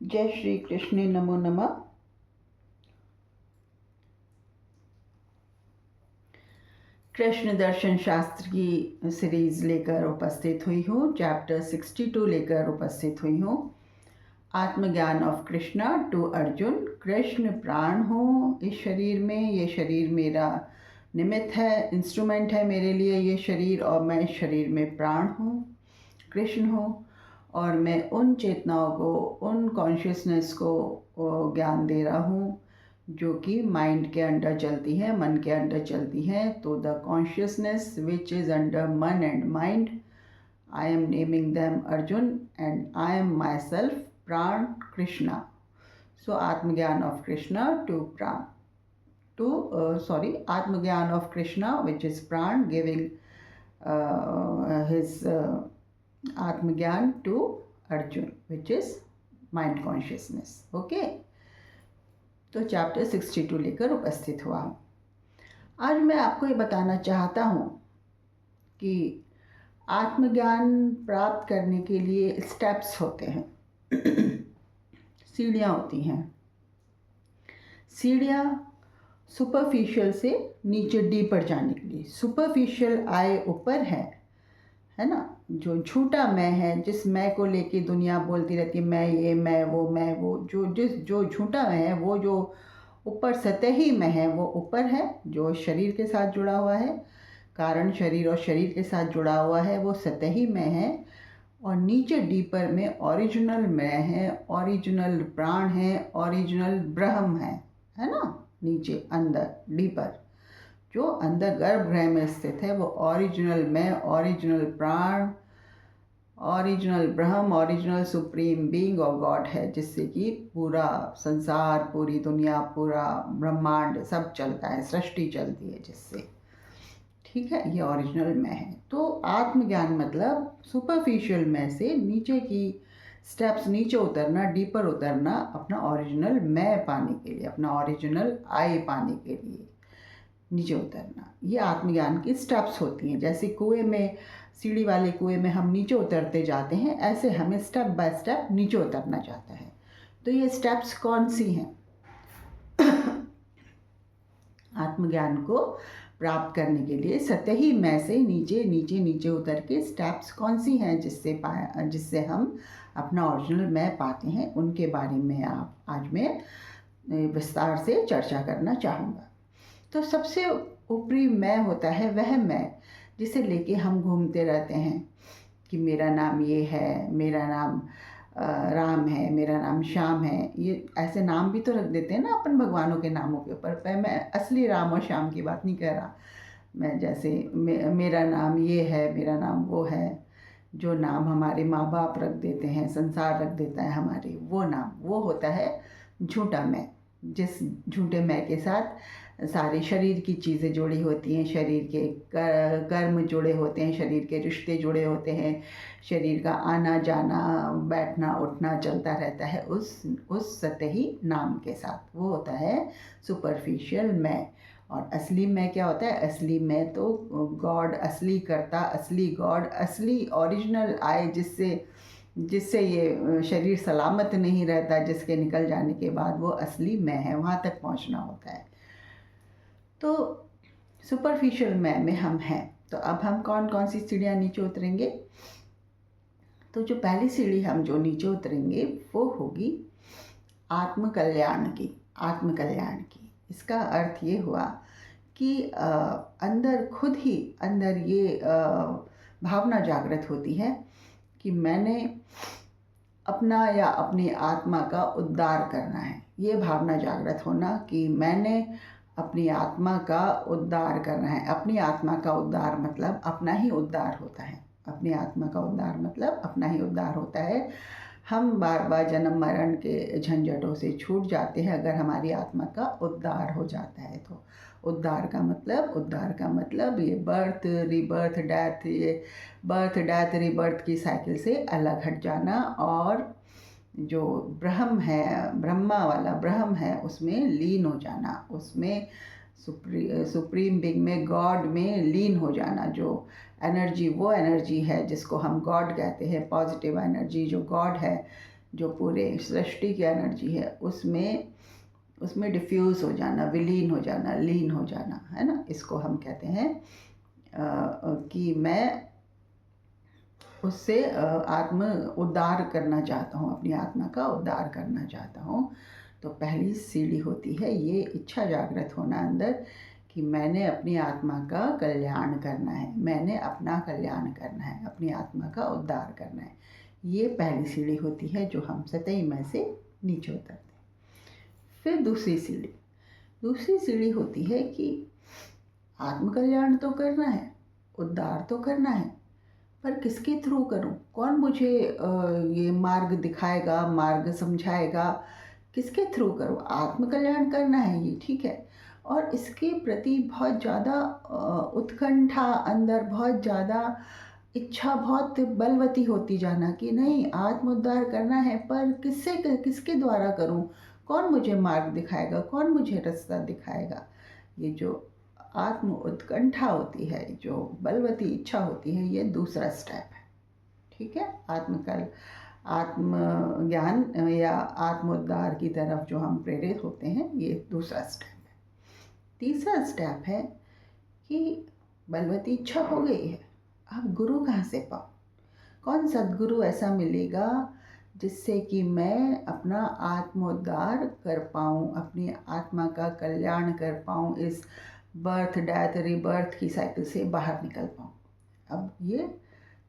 जय श्री कृष्ण, नमो नमः। कृष्ण दर्शन शास्त्र की सीरीज लेकर उपस्थित हुई हूँ। चैप्टर 62 लेकर उपस्थित हुई हूँ। आत्मज्ञान ऑफ कृष्णा टू अर्जुन। कृष्ण प्राण हूँ इस शरीर में, ये शरीर मेरा निमित्त है, इंस्ट्रूमेंट है मेरे लिए ये शरीर, और मैं इस शरीर में प्राण हूँ, कृष्ण हूँ, और मैं उन चेतनाओं को, उन कॉन्शियसनेस को ज्ञान दे रहा हूँ जो कि माइंड के अंडर चलती है, मन के अंडर चलती है। तो the consciousness which is under man and mind, I am naming them Arjun and I am my self Pran Krishna. So Atmagyan of Krishna to Pran Atmagyan of Krishna which is Pran giving his Atmagyan to Arjun, which is mind consciousness. Okay, तो chapter 62 लेकर उपस्थित हुआ हूँ। आज मैं आपको ये बताना चाहता हूँ कि आत्मज्ञान प्राप्त करने के लिए स्टेप्स होते हैं, सीढ़ियाँ होती हैं। सीढ़ियाँ सुपरफिशियल से नीचे डीपर जाने के लिए। सुपरफिशियल आए ऊपर है ना, जो झूठा मैं है, जिस मैं को लेके दुनिया बोलती रहती है, मैं ये, मैं वो, जो झूठा मैं है, वो जो ऊपर सतही मैं है, वो ऊपर है, जो शरीर के साथ जुड़ा हुआ है, कारण शरीर और शरीर के साथ जुड़ा हुआ है, वो सतही मैं है। और नीचे डीपर में ओरिजिनल मैं है, ओरिजिनल प्राण है, ओरिजिनल ब्रह्म है ना। नीचे अंदर डीपर जो अंदर गर्भगृह में स्थित है, वो ओरिजिनल मैं, ओरिजिनल प्राण, ओरिजिनल ब्रह्म, ओरिजिनल सुप्रीम बीइंग और गॉड है, जिससे कि पूरा संसार, पूरी दुनिया, पूरा ब्रह्मांड सब चलता है, सृष्टि चलती है जिससे। ठीक है, ये ओरिजिनल मैं है। तो आत्मज्ञान मतलब सुपरफिशियल मैं से नीचे की स्टेप्स, नीचे उतरना, डीपर उतरना, अपना ओरिजिनल मैं पाने के लिए, अपना ओरिजिनल आई पाने के लिए नीचे उतरना। ये आत्मज्ञान की स्टेप्स होती हैं। जैसे कुएं में, सीढ़ी वाले कुएं में हम नीचे उतरते जाते हैं, ऐसे हमें स्टेप बाय स्टेप नीचे उतरना चाहता है। तो ये स्टेप्स कौन सी हैं? आत्मज्ञान को प्राप्त करने के लिए सतही मैं से नीचे नीचे नीचे उतर के स्टेप्स कौन सी हैं जिससे हम अपना ओरिजिनल मैं पाते हैं, उनके बारे में आज मैं विस्तार से चर्चा करना चाहूँगा। तो सबसे ऊपरी मैं होता है वह मैं जिसे लेके हम घूमते रहते हैं कि मेरा नाम ये है, मेरा नाम राम है, मेरा नाम श्याम है। ये ऐसे नाम भी तो रख देते हैं ना अपन भगवानों के नामों के ऊपर, पर मैं असली राम और श्याम की बात नहीं कर रहा। मैं जैसे मेरा नाम ये है, मेरा नाम वो है, जो नाम हमारे माँ बाप रख देते हैं, संसार रख देता है हमारे, वो नाम, वो होता है झूठा मैं। जिस झूठे मैं के साथ सारे शरीर की चीज़ें जुड़ी होती हैं, शरीर के कर्म जुड़े होते हैं, शरीर के रिश्ते जुड़े होते हैं, शरीर का आना जाना, बैठना उठना चलता रहता है उस सतही नाम के साथ। वो होता है सुपरफिशियल मैं। और असली मैं क्या होता है? असली मैं तो गॉड, असली कर्ता, असली गॉड, असली ओरिजिनल आए, जिससे ये शरीर सलामत नहीं रहता, जिसके निकल जाने के बाद वो असली मैं है, वहाँ तक पहुँचना होता है। तो सुपरफिशियल मैं में हम हैं। तो अब हम कौन कौन सी सीढ़ियाँ नीचे उतरेंगे? तो जो पहली सीढ़ी हम जो नीचे उतरेंगे वो होगी आत्मकल्याण की। इसका अर्थ ये हुआ कि अंदर खुद ही अंदर ये भावना जागृत होती है कि मैंने अपना या अपनी आत्मा का उद्धार करना है। ये भावना जागृत होना कि मैंने अपनी आत्मा का उद्धार करना है। अपनी आत्मा का उद्धार मतलब अपना ही उद्धार होता है। अपनी आत्मा का उद्धार मतलब अपना ही उद्धार होता है। हम बार बार जन्म मरण के झंझटों से छूट जाते हैं अगर हमारी आत्मा का उद्धार हो जाता है। तो उद्धार का मतलब ये बर्थ डेथ रिबर्थ की साइकिल से अलग हट जाना, और जो ब्रह्म है, ब्रह्मा वाला ब्रह्म है, उसमें लीन हो जाना, उसमें सुप्रीम बीइंग में, गॉड में लीन हो जाना। जो एनर्जी, वो एनर्जी है जिसको हम गॉड कहते हैं, पॉजिटिव एनर्जी जो गॉड है, जो पूरे सृष्टि की एनर्जी है उसमें उसमें डिफ्यूज़ हो जाना, विलीन हो जाना, लीन हो जाना, है ना। इसको हम कहते हैं कि मैं उससे आत्म उद्धार करना चाहता हूँ, अपनी आत्मा का उद्धार करना चाहता हूँ। तो पहली सीढ़ी होती है ये इच्छा जागृत होना अंदर कि मैंने अपनी आत्मा का कल्याण करना है, मैंने अपना कल्याण करना है, अपनी आत्मा का उद्धार करना है। ये पहली सीढ़ी होती है जो हम सतही मैं से नीचे उतरते हैं। फिर दूसरी सीढ़ी होती है कि आत्म कल्याण तो करना है, उद्धार तो करना है, पर किसके थ्रू करूं? कौन मुझे ये मार्ग दिखाएगा, मार्ग समझाएगा? किसके थ्रू करूं? आत्म कल्याण करना है, ये ठीक है, और इसके प्रति बहुत ज़्यादा उत्कंठा अंदर, बहुत ज़्यादा इच्छा बहुत बलवती होती जाना कि नहीं आत्म उद्धार करना है, पर किसके द्वारा करूं? कौन मुझे मार्ग दिखाएगा? कौन मुझे रास्ता दिखाएगा? ये जो आत्म उत्कंठा होती है, जो बलवती इच्छा होती है, ये दूसरा स्टेप है, ठीक है। आत्मज्ञान या आत्मोद्धार की तरफ जो हम प्रेरित होते हैं, ये दूसरा स्टेप है। तीसरा स्टेप है कि बलवती इच्छा हो गई है, अब गुरु कहाँ से पाऊँ? कौन सद्गुरु ऐसा मिलेगा जिससे कि मैं अपना आत्मोद्धार कर पाऊँ, अपनी आत्मा का कल्याण कर पाऊँ, इस बर्थ डेथ रीबर्थ की साइकिल से बाहर निकल पाऊँ। अब ये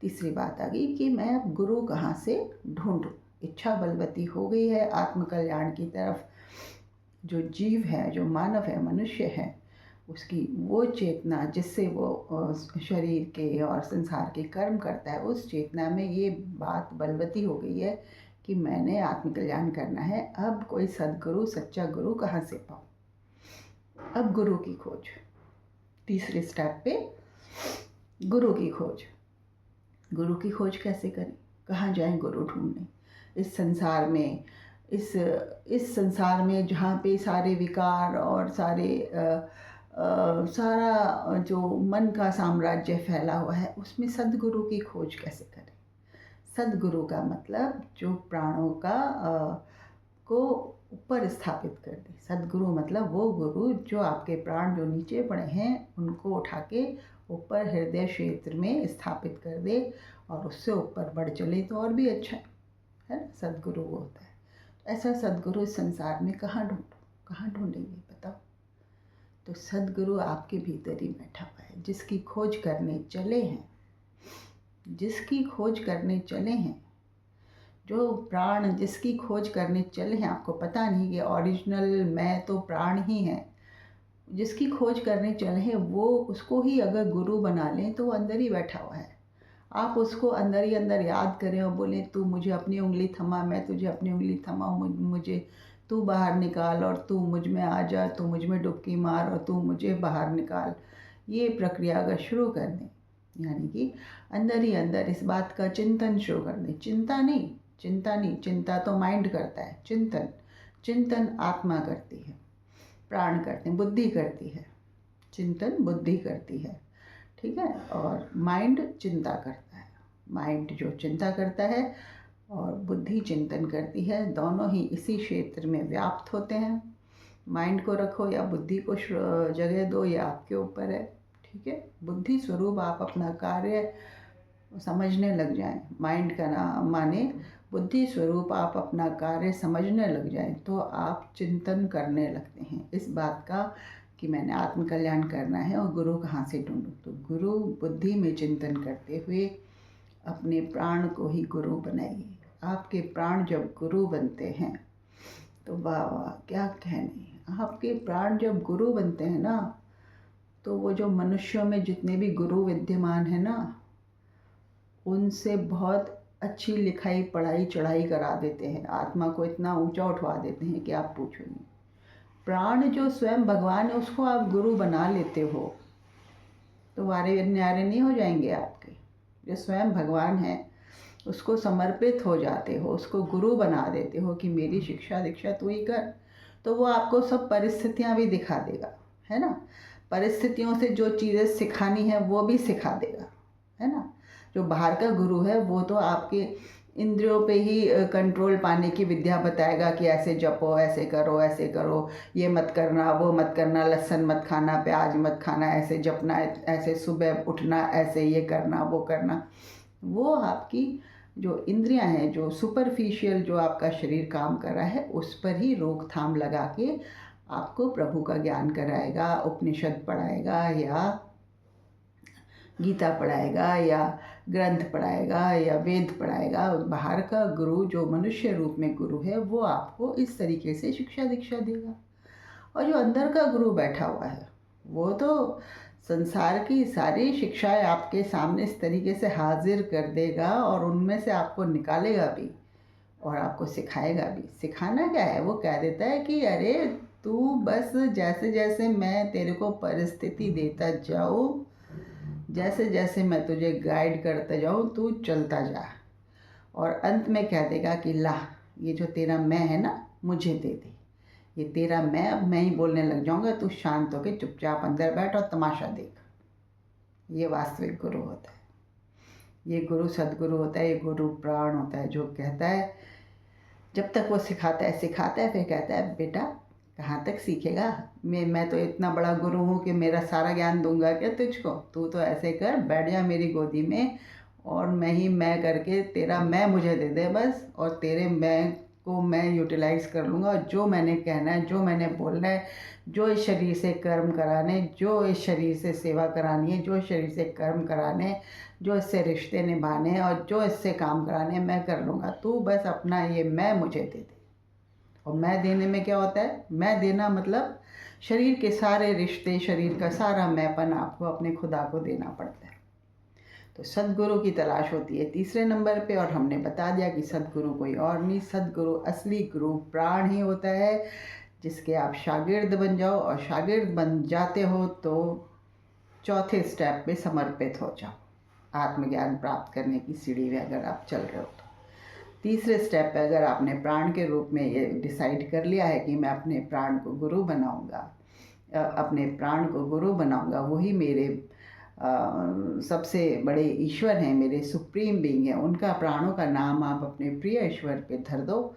तीसरी बात आ गई कि मैं अब गुरु कहाँ से ढूंढूं? इच्छा बलवती हो गई है आत्म कल्याण की तरफ। जो जीव है, जो मानव है, मनुष्य है, उसकी वो चेतना जिससे वो शरीर के और संसार के कर्म करता है, उस चेतना में ये बात बलवती हो गई है कि मैंने आत्मकल्याण करना है। अब कोई सद्गुरु, सच्चा गुरु कहाँ से पाऊँ? अब गुरु की खोज, तीसरे स्टेप पे गुरु की खोज। गुरु की खोज कैसे करें? कहाँ जाएं गुरु ढूंढने? इस संसार में, इस संसार में जहाँ पे सारे विकार और सारा जो मन का साम्राज्य फैला हुआ है, उसमें सद्गुरु की खोज कैसे करें? सद्गुरु का मतलब जो प्राणों का को ऊपर स्थापित कर दे। सद्गुरु मतलब वो गुरु जो आपके प्राण जो नीचे पड़े हैं उनको उठा के ऊपर हृदय क्षेत्र में स्थापित कर दे, और उससे ऊपर बढ़ चले तो और भी अच्छा है ना। सद्गुरु वो होता है। ऐसा सद्गुरु इस संसार में कहाँ ढूंढेंगे बताओ? तो सद्गुरु आपके भीतर ही बैठा हुआ है, जिसकी खोज करने चले हैं, जो प्राण जिसकी खोज करने चले हैं। आपको पता नहीं कि ओरिजिनल मैं तो प्राण ही है, जिसकी खोज करने चले हैं वो, उसको ही अगर गुरु बना लें तो वो अंदर ही बैठा हुआ है। आप उसको अंदर ही अंदर याद करें और बोलें तू मुझे अपनी उंगली थमा, मैं तुझे अपनी उंगली थमाऊँ, मुझे तू बाहर निकाल, और तू मुझ में आ जा, तू मुझ में डुबकी मार और तू मुझे बाहर निकाल। ये प्रक्रिया अगर शुरू कर दें, यानी कि अंदर ही अंदर इस बात का चिंतन शुरू कर दें। चिंता नहीं, चिंता तो माइंड करता है, चिंतन आत्मा करती है, प्राण करते हैं, बुद्धि करती है। चिंतन बुद्धि करती है, ठीक है, और माइंड चिंता करता है। माइंड जो चिंता करता है और बुद्धि चिंतन करती है, दोनों ही इसी क्षेत्र में व्याप्त होते हैं। माइंड को रखो या बुद्धि को जगह दो, ये आपके ऊपर है, ठीक है। बुद्धि स्वरूप आप अपना कार्य समझने लग जाएं, माइंड का नाम माने बुद्धि स्वरूप आप अपना कार्य समझने लग जाएं, तो आप चिंतन करने लगते हैं इस बात का कि मैंने आत्मकल्याण करना है और गुरु कहाँ से ढूंढूं। तो गुरु बुद्धि में चिंतन करते हुए अपने प्राण को ही गुरु बनाइए। आपके प्राण जब गुरु बनते हैं तो वाह वाह, क्या कहने। आपके प्राण जब गुरु बनते हैं ना, तो वो जो मनुष्यों में जितने भी गुरु विद्यमान है ना, उनसे बहुत अच्छी लिखाई पढ़ाई चढ़ाई करा देते हैं, आत्मा को इतना ऊंचा उठवा देते हैं कि आप पूछो नहीं। प्राण जो स्वयं भगवान है उसको आप गुरु बना लेते हो तो वारे न्यारे नहीं हो जाएंगे आपके। जो स्वयं भगवान है उसको समर्पित हो जाते हो, उसको गुरु बना देते हो कि मेरी शिक्षा दीक्षा तू ही कर, तो वो आपको सब परिस्थितियाँ भी दिखा देगा, है ना। परिस्थितियों से जो चीज़ें सिखानी है वो भी सिखा देगा, है ना। जो बाहर का गुरु है वो तो आपके इंद्रियों पे ही कंट्रोल पाने की विद्या बताएगा कि ऐसे जपो, ऐसे करो, ये मत करना, वो मत करना, लहसुन मत खाना, प्याज मत खाना, ऐसे जपना, ऐसे सुबह उठना, ऐसे ये करना, वो करना। वो आपकी जो इंद्रियां हैं, जो सुपरफिशियल जो आपका शरीर काम कर रहा है, उस पर ही रोकथाम लगा के आपको प्रभु का ज्ञान कराएगा, उपनिषद पढ़ाएगा या गीता पढ़ाएगा या ग्रंथ पढ़ाएगा या वेद पढ़ाएगा। बाहर का गुरु जो मनुष्य रूप में गुरु है, वो आपको इस तरीके से शिक्षा दीक्षा देगा। और जो अंदर का गुरु बैठा हुआ है, वो तो संसार की सारी शिक्षाएं आपके सामने इस तरीके से हाजिर कर देगा और उनमें से आपको निकालेगा भी और आपको सिखाएगा भी। सिखाना क्या है, वो कह देता है कि अरे तू बस जैसे जैसे मैं तेरे को परिस्थिति देता जाऊँ, जैसे जैसे मैं तुझे गाइड करता जाऊँ, तू चलता जा। और अंत में कह देगा कि ला, ये जो तेरा मैं है ना, मुझे दे दे। ये तेरा मैं, अब मैं ही बोलने लग जाऊँगा, तू शांत होकर चुपचाप अंदर बैठ और तमाशा देख। ये वास्तविक गुरु होता है, ये गुरु सदगुरु होता है, ये गुरु प्राण होता है, जो कहता है, जब तक वो सिखाता है, फिर कहता है बेटा कहाँ तक सीखेगा, मैं तो इतना बड़ा गुरु हूँ कि मेरा सारा ज्ञान दूंगा क्या तुझको। तू तो ऐसे कर, बैठ जा मेरी गोदी में और मैं ही मैं करके तेरा मैं मुझे दे दे बस, और तेरे मैं को मैं यूटिलाइज़ कर लूँगा। और जो मैंने कहना है, जो मैंने बोलना है, जो इस शरीर से कर्म कराने, जो इस शरीर से सेवा करानी है, जो इस शरीर से कर्म कराने, जो इससे रिश्ते निभाने और जो इससे काम कराने, मैं कर लूँगा। तू बस अपना ये मैं मुझे दे दे। और मैं देने में क्या होता है, मैं देना मतलब शरीर के सारे रिश्ते, शरीर का सारा मैंपन आपको अपने खुदा को देना पड़ता है। तो सदगुरु की तलाश होती है तीसरे नंबर पे। और हमने बता दिया कि सदगुरु कोई और नहीं, सदगुरु असली गुरु प्राण ही होता है, जिसके आप शागिर्द बन जाओ। और शागिर्द बन जाते हो तो चौथे स्टेप पे समर्पित हो जाओ, आत्मज्ञान प्राप्त करने की सीढ़ी में अगर आप चल रहे हो तो। तीसरे स्टेप पे अगर आपने प्राण के रूप में ये डिसाइड कर लिया है कि मैं अपने प्राण को गुरु बनाऊंगा, अपने प्राण को गुरु बनाऊंगा, वही मेरे सबसे बड़े ईश्वर हैं, मेरे सुप्रीम बीइंग हैं, उनका प्राणों का नाम आप अपने प्रिय ईश्वर पे धर दो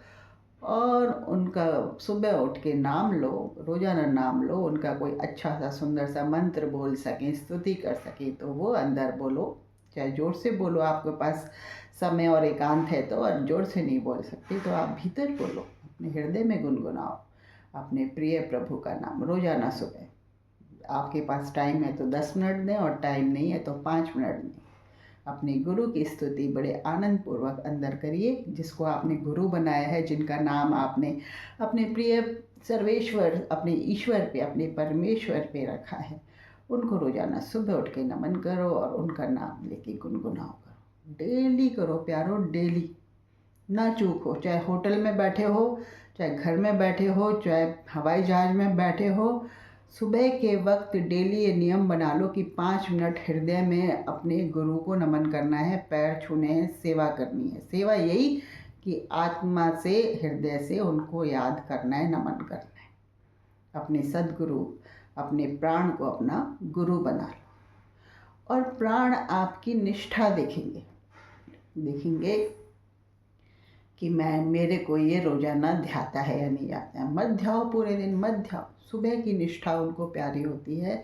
और उनका सुबह उठ के नाम लो, रोज़ाना नाम लो। उनका कोई अच्छा सा सुंदर सा मंत्र बोल सकें, स्तुति कर सकें तो वो अंदर बोलो, चाहे जोर से बोलो, आपके पास समय और एकांत है तो। और जोर से नहीं बोल सकते तो आप भीतर बोलो, अपने हृदय में गुनगुनाओ अपने प्रिय प्रभु का नाम रोज़ाना सुबह। आपके पास टाइम है तो 10 मिनट दें और टाइम नहीं है तो 5 मिनट दें। अपने गुरु की स्तुति बड़े आनंद पूर्वक अंदर करिए, जिसको आपने गुरु बनाया है, जिनका नाम आपने अपने प्रिय सर्वेश्वर, अपने ईश्वर पे, अपने परमेश्वर पे रखा है। उनको रोज़ाना सुबह उठ के नमन करो और उनका नाम लेके गुनगुनाओ करो। डेली करो प्यारो, डेली, ना चूक हो। चाहे होटल में बैठे हो, चाहे घर में बैठे हो, चाहे हवाई जहाज में बैठे हो, सुबह के वक्त डेली ये नियम बना लो कि 5 मिनट हृदय में अपने गुरु को नमन करना है, पैर छूने हैं, सेवा करनी है। सेवा यही कि आत्मा से, हृदय से उनको याद करना है, नमन करना है। अपने सदगुरु, अपने प्राण को अपना गुरु बना लो। और प्राण आपकी निष्ठा देखेंगे कि मेरे को ये रोज़ाना ध्याता है या नहीं आता है। मत ध्याओ पूरे दिन, मत ध्याओ। सुबह की निष्ठा उनको प्यारी होती है।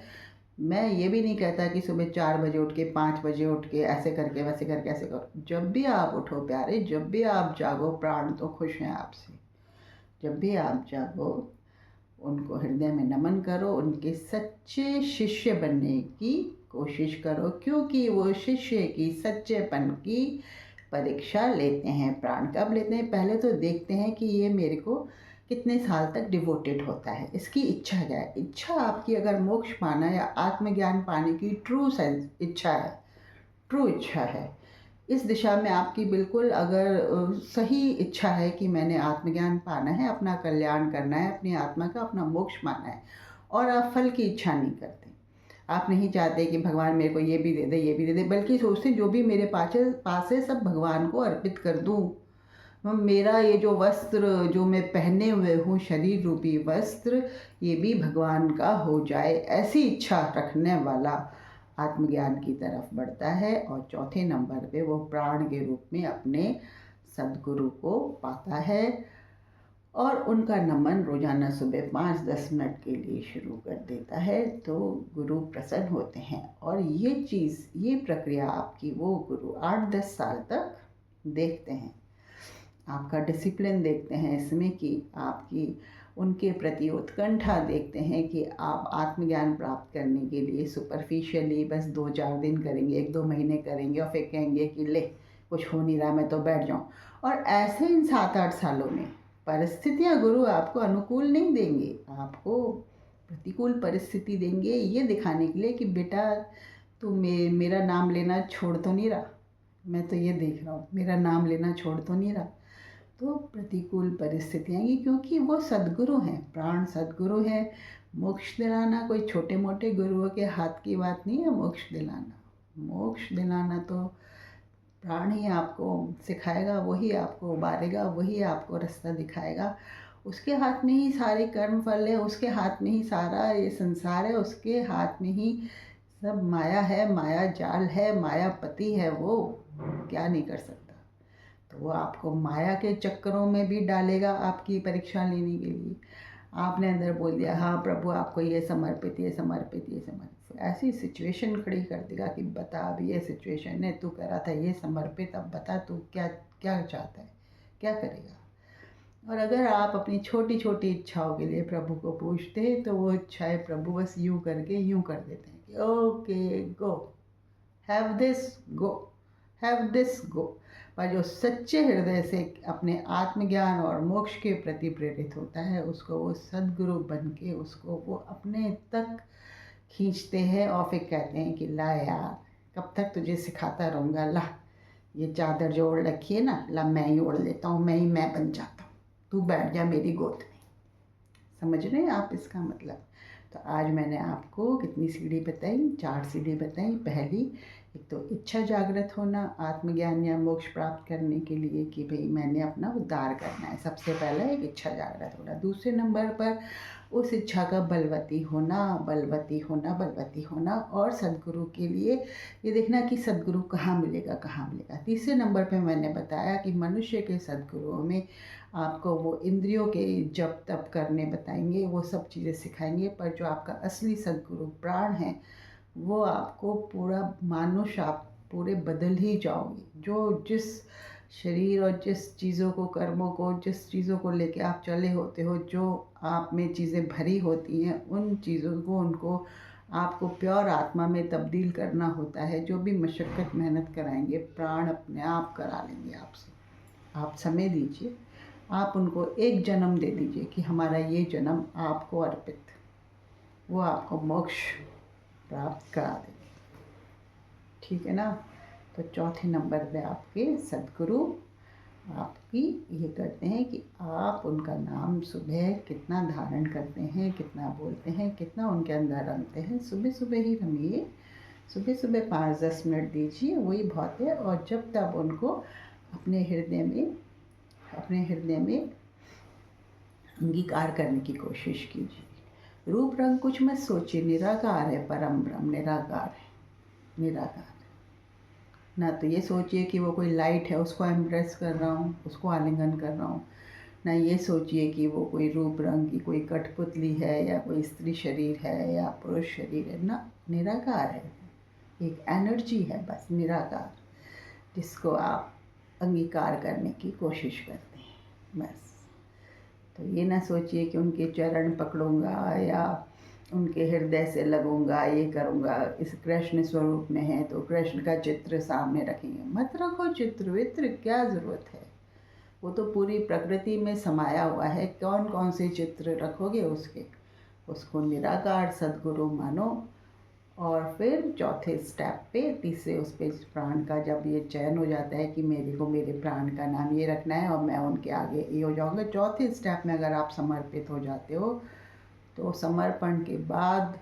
मैं ये भी नहीं कहता कि सुबह 4 बजे उठ के, 5 बजे उठ के, ऐसे करके वैसे करके ऐसे करो। जब भी आप उठो प्यारे, जब भी आप जागो, प्राण तो खुश हैं आपसे। जब भी आप जागो, उनको हृदय में नमन करो, उनके सच्चे शिष्य बनने की कोशिश करो, क्योंकि वो शिष्य की सच्चेपन की परीक्षा लेते हैं। प्राण कब लेते हैं? पहले तो देखते हैं कि ये मेरे को कितने साल तक डिवोटेड होता है, इसकी इच्छा क्या है। इच्छा आपकी अगर मोक्ष पाना या आत्मज्ञान पाने की ट्रू इच्छा है, ट्रू इच्छा है, इस दिशा में आपकी बिल्कुल अगर सही इच्छा है कि मैंने आत्मज्ञान पाना है, अपना कल्याण करना है, अपनी आत्मा का अपना मोक्ष पाना है, और आप फल की इच्छा नहीं करते, आप नहीं चाहते कि भगवान मेरे को ये भी दे दे, ये भी दे दे, बल्कि सोचते जो भी मेरे पास है सब भगवान को अर्पित कर दूँ। मेरा ये जो वस्त्र जो मैं पहने हुए हूँ, शरीर रूपी वस्त्र, ये भी भगवान का हो जाए, ऐसी इच्छा रखने वाला आत्मज्ञान की तरफ बढ़ता है। और चौथे नंबर पे वो प्राण के रूप में अपने सद्गुरु को पाता है और उनका नमन रोज़ाना सुबह 5-10 मिनट के लिए शुरू कर देता है, तो गुरु प्रसन्न होते हैं। और ये प्रक्रिया आपकी वो गुरु 8-10 साल तक देखते हैं। आपका डिसिप्लिन देखते हैं इसमें, कि आपकी उनके प्रति उत्कंठा देखते हैं कि आप आत्मज्ञान प्राप्त करने के लिए सुपरफिशियली बस 2-4 दिन करेंगे, 1-2 महीने करेंगे और फिर कहेंगे कि ले कुछ हो नहीं रहा, मैं तो बैठ जाऊँ। और ऐसे इन 7-8 सालों में परिस्थितियाँ गुरु आपको अनुकूल नहीं देंगे, आपको प्रतिकूल परिस्थिति देंगे, ये दिखाने के लिए कि बेटा तू मेरा नाम लेना छोड़ तो नहीं रहा, मैं तो ये देख रहा हूँ, मेरा नाम लेना छोड़ तो नहीं रहा। तो प्रतिकूल परिस्थितियाँ आएंगी, क्योंकि वो सद्गुरु हैं, प्राण सद्गुरु हैं। मोक्ष दिलाना कोई छोटे मोटे गुरुओं के हाथ की बात नहीं है। मोक्ष दिलाना तो प्राण ही आपको सिखाएगा, वही आपको उबारेगा, वही आपको रास्ता दिखाएगा। उसके हाथ में ही सारे कर्म फल है, उसके हाथ में ही सारा ये संसार है, उसके हाथ में ही सब माया है, माया जाल है, मायापति है। वो क्या नहीं कर सकता। तो वो आपको माया के चक्करों में भी डालेगा आपकी परीक्षा लेने के लिए। आपने अंदर बोल दिया हाँ प्रभु आपको ये समर्पित, ऐसी सिचुएशन खड़ी कर देगा कि बता अब ये सिचुएशन है, तू कह रहा था ये समर्पित, अब बता तू क्या क्या चाहता है, क्या करेगा। और अगर आप अपनी छोटी छोटी इच्छाओं के लिए प्रभु को पूछते हैं तो वो इच्छाएं प्रभु बस यूँ करके यूँ कर देते हैं कि okay go, have this go. पर जो सच्चे हृदय से अपने आत्मज्ञान और मोक्ष के प्रति प्रेरित होता है, उसको वो सद्गुरु बन के उसको वो अपने तक खींचते हैं और फिर कहते हैं कि ला यार कब तक तुझे सिखाता रहूँगा, ला ये चादर जो ओढ़ रखी है ना, ला मैं ही ओढ़ लेता हूँ, मैं ही मैं बन जाता हूँ, तू बैठ जा मेरी गोद में। समझ रहे हैं आप इसका मतलब। तो आज मैंने आपको कितनी सीढ़ी बताई, 4 सीढ़ी बताई। पहली, एक तो इच्छा जागृत होना आत्मज्ञान या मोक्ष प्राप्त करने के लिए कि भाई मैंने अपना उद्धार करना है, सबसे पहला एक इच्छा जागृत होना। दूसरे नंबर पर उस इच्छा का बलवती होना और सद्गुरु के लिए ये देखना कि सद्गुरु कहाँ मिलेगा। तीसरे नंबर पे मैंने बताया कि मनुष्य के सद्गुरुओं में आपको वो इंद्रियों के जप तप करने बताएंगे, वो सब चीज़ें सिखाएंगे, पर जो आपका असली सद्गुरु प्राण है वो आपको पूरा मानुष आप पूरे बदल ही जाओगे। जो जिस शरीर और जिस चीज़ों को कर्मों को जिस चीज़ों को लेके आप चले होते हो, जो आप में चीज़ें भरी होती हैं, उन चीज़ों को उनको आपको प्योर आत्मा में तब्दील करना होता है। जो भी मशक्क़त मेहनत कराएंगे प्राण अपने आप करा लेंगे आपसे। आप समय दीजिए, आप उनको एक जन्म दे दीजिए कि हमारा ये जन्म आपको अर्पित, वो आपको मोक्ष प्राप्त करा देंगे। ठीक है ना। तो चौथे नंबर पे आपके सद्गुरु आपकी ये करते हैं कि आप उनका नाम सुबह कितना धारण करते हैं, कितना बोलते हैं, कितना उनके अंदर रमते हैं। सुबह सुबह ही रमिए, सुबह 5-10 मिनट दीजिए, वही बहुत है। और जब तब उनको अपने हृदय में अंगीकार करने की कोशिश कीजिए। रूप रंग कुछ मत सोचिए, निराकार है परम ब्रह्म, निराकार है। ना तो ये सोचिए कि वो कोई लाइट है उसको एम्प्रेस कर रहा हूँ, उसको आलिंगन कर रहा हूँ। ना ये सोचिए कि वो कोई रूप रंग की कोई कठपुतली है या कोई स्त्री शरीर है या पुरुष शरीर है। ना, निराकार है, एक एनर्जी है बस, निराकार, जिसको आप अंगीकार करने की कोशिश करते हैं बस। तो ये ना सोचिए कि उनके चरण पकड़ूंगा या उनके हृदय से लगूंगा, ये करूंगा। इस कृष्ण स्वरूप में है तो कृष्ण का चित्र सामने रखेंगे। मत रखो चित्र वित्र, क्या ज़रूरत है, वो तो पूरी प्रकृति में समाया हुआ है। कौन से चित्र रखोगे उसको निराकार सद्गुरु मानो। और फिर चौथे स्टेप पे, तीसरे उस पे प्राण का जब ये चयन हो जाता है कि मेरे को मेरे प्राण का नाम ये रखना है और मैं उनके आगे ये हो जाऊँगा। चौथे स्टेप में अगर आप समर्पित हो जाते हो तो समर्पण के बाद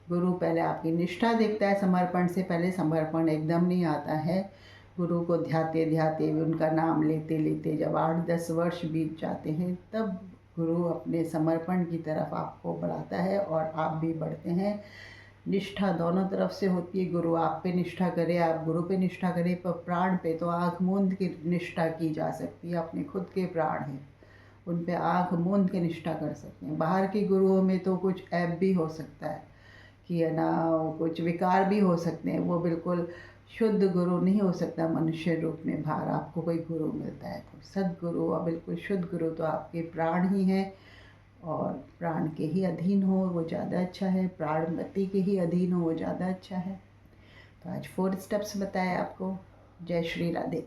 गुरु पहले आपकी निष्ठा देखता है। समर्पण से पहले समर्पण एकदम नहीं आता है। गुरु को ध्याते उनका नाम लेते जब 8-10 वर्ष बीत जाते हैं तब गुरु अपने समर्पण की तरफ आपको बढ़ाता है और आप भी बढ़ते हैं। निष्ठा दोनों तरफ से होती है। गुरु आप पे निष्ठा करे, आप गुरु पे निष्ठा करें, पर प्राण पे तो आँख मूंद के निष्ठा की जा सकती है। अपने खुद के प्राण हैं, उन पे आँख मूंद के निष्ठा कर सकते हैं। बाहर के गुरुओं में तो कुछ ऐब भी हो सकता है कि है ना, कुछ विकार भी हो सकते हैं। वो बिल्कुल शुद्ध गुरु नहीं हो सकता मनुष्य रूप में। बाहर आपको कोई गुरु मिलता है तो सदगुरु और बिल्कुल शुद्ध गुरु तो आपके प्राण ही हैं, और प्राण के ही अधीन हो वो ज़्यादा अच्छा है। प्राण गति के ही अधीन हो वो ज़्यादा अच्छा है। तो आज 4 स्टेप्स बताए आपको। जय श्री राधे।